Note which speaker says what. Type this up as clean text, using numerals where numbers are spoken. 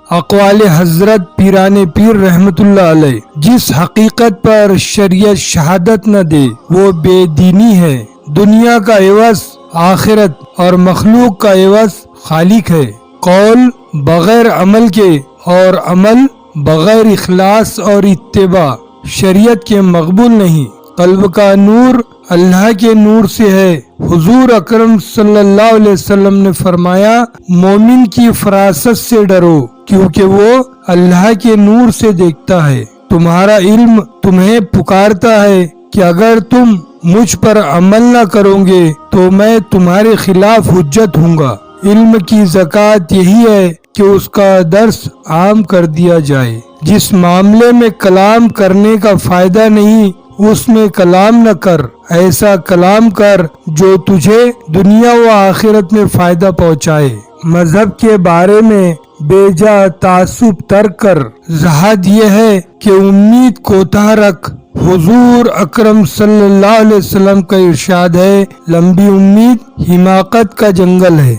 Speaker 1: اقوال حضرت پیران پیر رحمت اللہ علیہ۔ جس حقیقت پر شریعت شہادت نہ دے وہ بے دینی ہے۔ دنیا کا عوض آخرت اور مخلوق کا عوض خالق ہے۔ قول بغیر عمل کے اور عمل بغیر اخلاص اور اتباع شریعت کے مقبول نہیں۔ قلب کا نور اللہ کے نور سے ہے۔ حضور اکرم صلی اللہ علیہ وسلم نے فرمایا، مومن کی فراست سے ڈرو کیونکہ وہ اللہ کے نور سے دیکھتا ہے۔ تمہارا علم تمہیں پکارتا ہے کہ اگر تم مجھ پر عمل نہ کرو گے تو میں تمہارے خلاف حجت ہوں گا۔ علم کی زکوٰۃ یہی ہے کہ اس کا درس عام کر دیا جائے۔ جس معاملے میں کلام کرنے کا فائدہ نہیں اس میں کلام نہ کر، ایسا کلام کر جو تجھے دنیا و آخرت میں فائدہ پہنچائے۔ مذہب کے بارے میں بے جا تعصب ترک کر۔ زہد یہ ہے کہ امید کوتاہ رکھ۔ حضور اکرم صلی اللہ علیہ وسلم کا ارشاد ہے، لمبی امید حماقت کا جنگل ہے۔